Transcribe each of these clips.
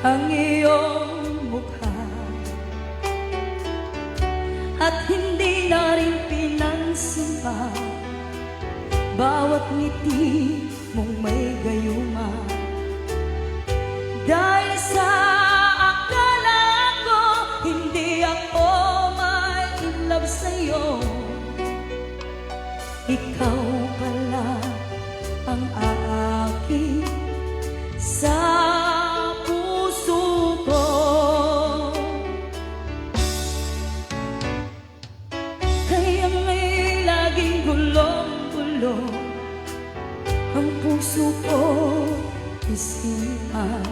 ang iyong mukha, at hindi na rin pinansin pa bawat ngiti mong may gayuma. Dahil sa akala ko hindi ako may in love sa'yo, ikaw pala ang aking sa puso ko. Kaya nga'y laging gulong-gulo ang puso ko, isipan.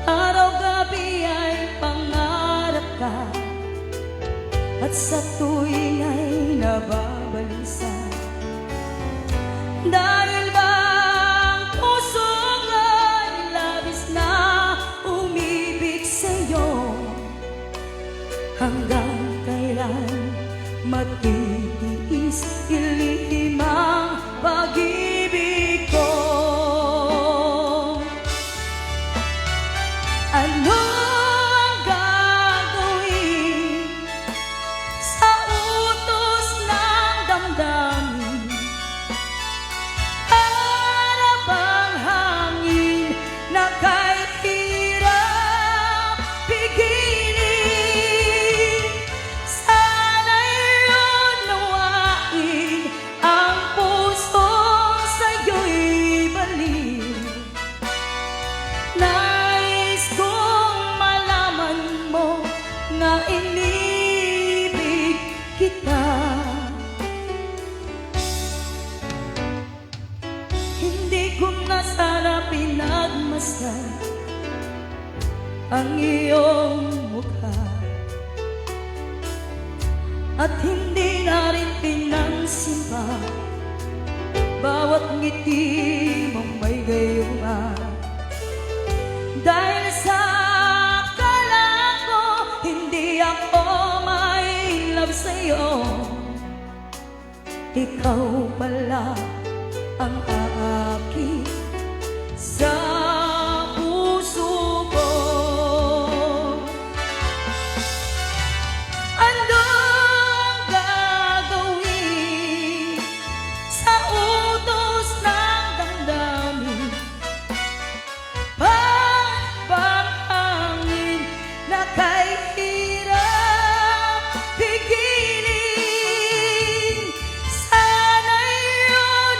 Araw-gabi ay pangarap ka, at sa tuwing ay nababalisa. Dahil ba ang puso ko'y labis na umibig sa'yo, hanggang kailan matitiis ilihim ang pag-ibig ko? Ano ang gagawin sa utos ng damdamin? Para bang hangin na kahit hirap pigilin? Sana'y unawain ang puso sa'yo'y balik. Nais kong malaman mo na inibig kita. Hindi ko na sana pinagmasdan ang iyong mukha, at hindi na rin pinansin pa bawat ngiti mong may gayuma. Dahil sa akala ko hindi ako may love sa'yo, ikaw pala ang aking sa puso ko. Ano ang gagawin sa utos ng damdamin? Bang hangin na kahit hirap pigilin? Sana'y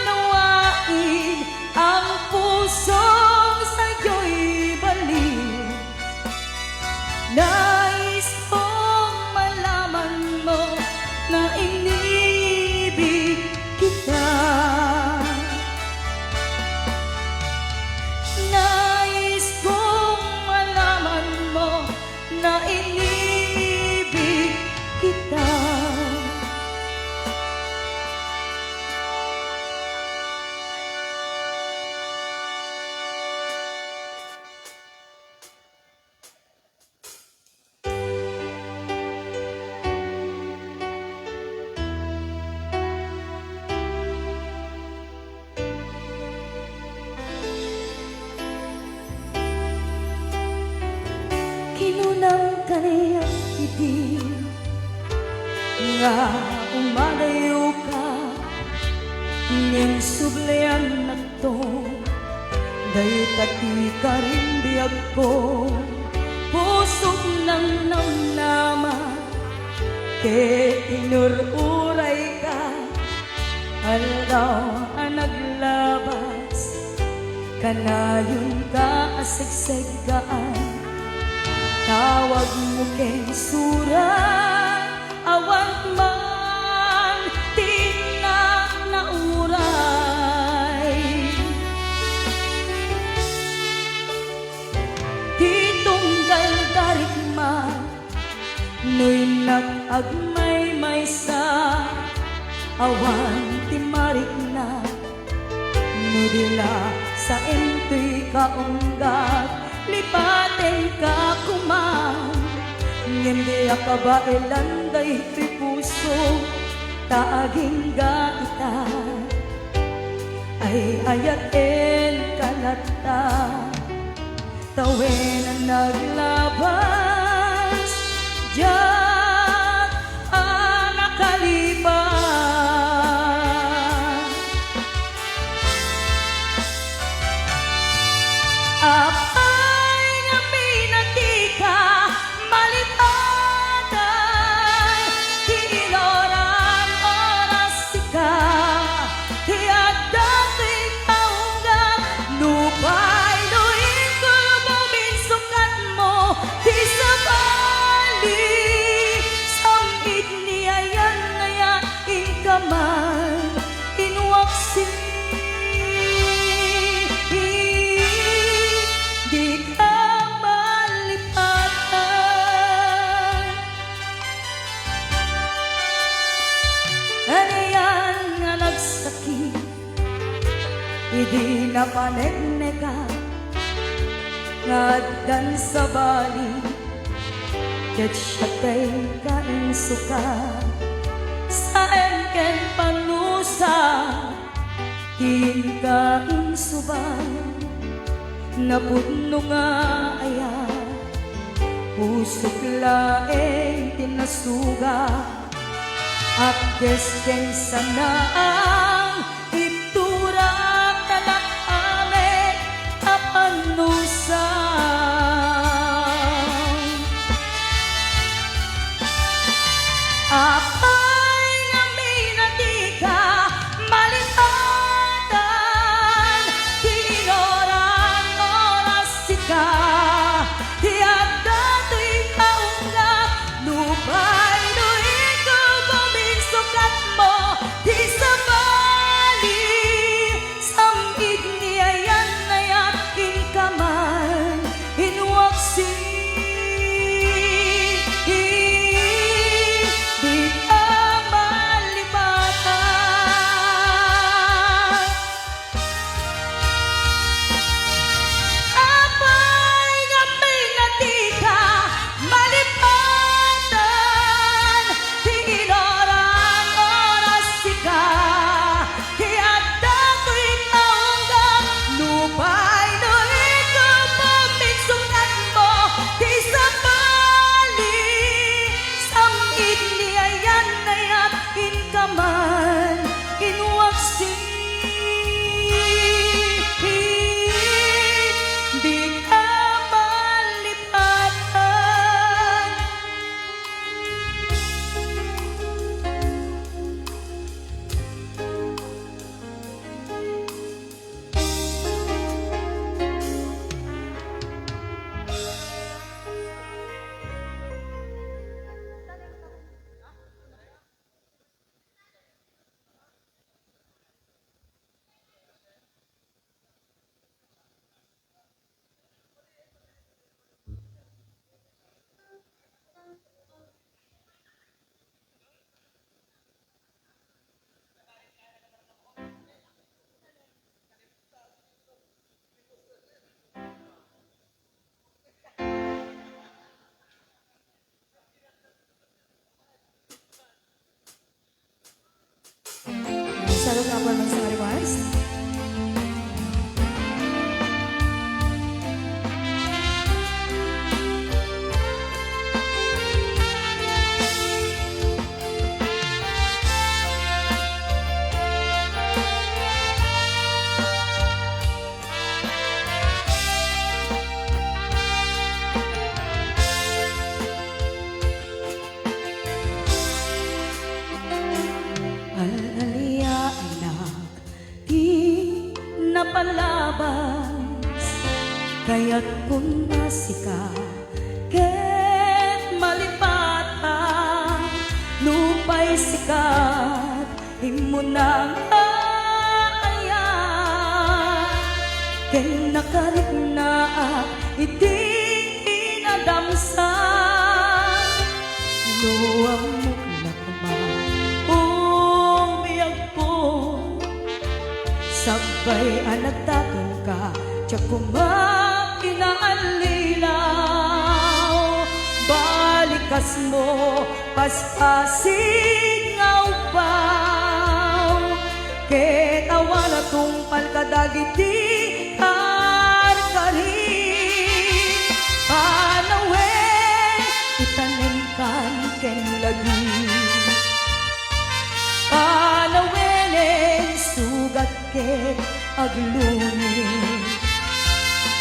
unawain ang pusong sa'yo'y balik. Nais kong malaman mo na inibig kita. Nais kong malaman mo na inibig kita. Kinunang kaniyang ibig nga umalayo ka, ngem sublean na to, day tati ka rin biyag ko. Pusok ng namnama, ke inururay ka, alaw ang naglabas, kanayon ka asigsegaan. Tawag mo kay surat, awan man tinang nauray. Titunggal darik man, no'y nag-agmay may sa, awan timarik na, nudila sa ento'y kaunggat. Lipaten ka kumang, hindi ka ba ilanday ito'y puso, taaging ga ita, ay ayaten kalata. tawin ang naglabas, diyan ang nakalipas. Apay nga pinatika, malipatan, tinorang oras sika, tiagdan ikaw nga, lupay luin ko buminsukat mo, di sa bali, samit niya yan ngayon, inkaman, inwaksi. Di ka malipatan. Ano yan nga nagsakit, hindi na panegnega, nga dan sa bali, ket siya kay kain suka, sa engken panusa, kin kain subay, napudno nga aya, usok laeng tinasuga, at desken sana ang itura tanak amin kapanusan. Apay nga minatika, malipatan, tinorang oras sika, tiagdan ikaw nga, lupay luin ko buminsukat mo, di sa bali, samid niya yan na yakin ka man, inwaksi. Di ka malipatan. Apay nga pinatika, malipatan, tinorang oras sika, tiagdan ikaw nga, lupay luin ko buminsukat mo, di sa bali, samit niya yan na yakin ka man, inwaksi. Di ka malipatan. Salut nga po mga sa request. Al-alia anak, di napalabas, kaya't kung nasika, ket malipatan, lupay sikat, imo nang ayan, ken nakarit na iti inadamsan, luwang mo lakman, umiyag po, sabay anagtatong ka, tiyak kumang inaalilaw, balikas mo, paspasin nga upaw, ket awan atong palkadagiti karkari, ket aglunin.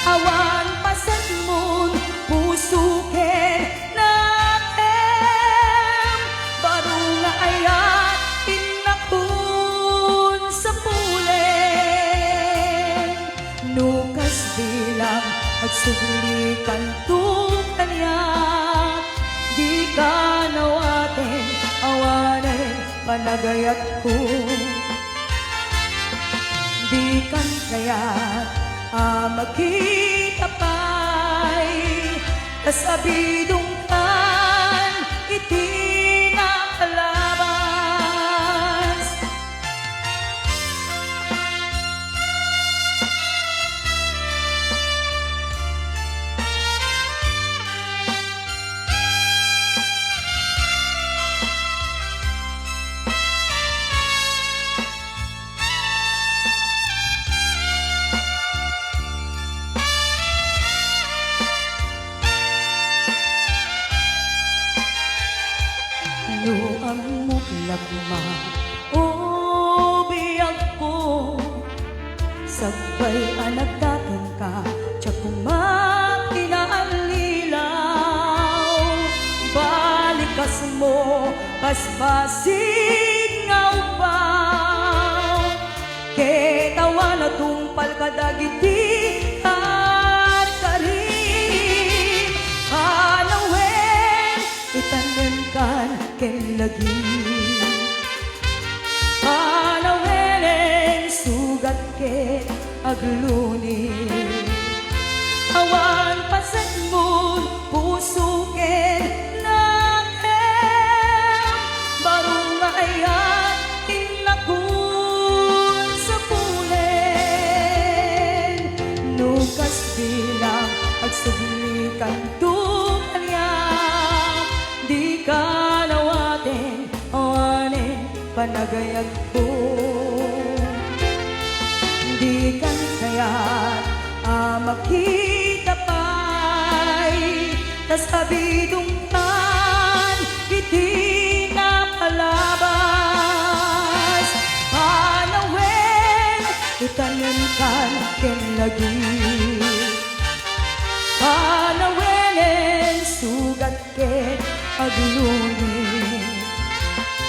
Awan paset mon puso ken natem, baro nga ayat inakun sa pulen. Nukas bilang agsuglikan tu kanyak, di ka nawaten awanen panagayat ko. Di kan kaya't makita pa'y kasabidong kan itinakalabas. No ang muklagma o biyag ko, sagbay anak datin ka, tiyak kumakinaalilaw. Balikas mo, pasmasig nga upaw, ketawa na tumpal kadagiti karin. Hanawen, itanem kan ken lagi, panawenen sugat ken aglunin. Awan paset mo puso ken nakem, baro nga ayat inakun sa pulen. Nukas bilang agsuglikan tu kanyak, di ka nawaten awanen panagayag ko. Di kan kaya't makita pa'y kasabidong kan iti napalabas. Panawen, itanim kan ken lagi, panawenen sugat ken aglunin.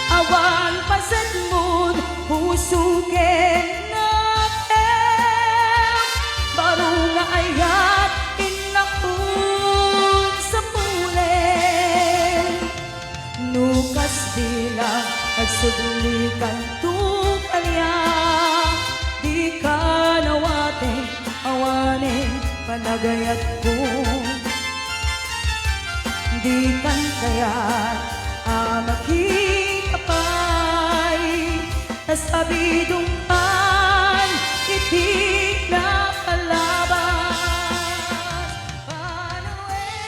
Awan paset mon puso ken natem, baro nga ayat inakun sa pulen. Nukas bilang agsuglikan tu kanyak, di ka nawaten awanen panagayat ko. Di kan kaya't makita pa'y kasabidong kan iti napalabas. Panawen.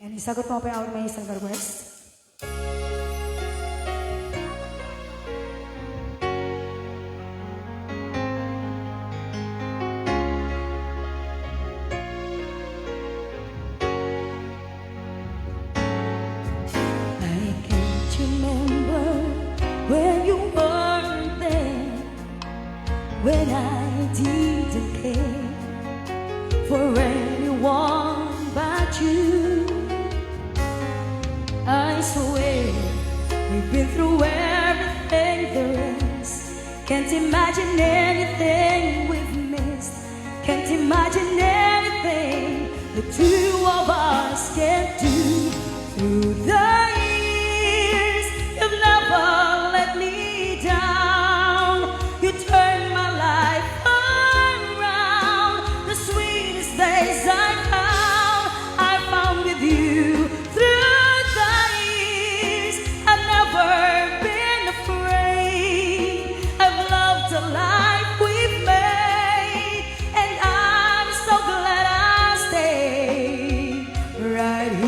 Yan, isagot mo pa yung awal may isang request. When I didn't care for anyone but you, I swear we've been through everything there is. Can't imagine anything we've missed. Can't imagine anything the two of us can do. Through the years, you've never let me down. You turned my life around. The sweetest days I found with you. Through the years, I've never been afraid. I've loved the life we've made, and I'm so glad I stayed right here.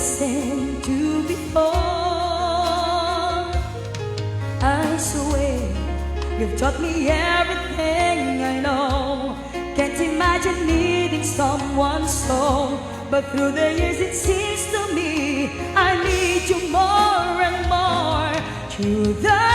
listened to before. I swear you've taught me everything I know. Can't imagine needing someone so, but through the years it seems to me I need you more and more. Through the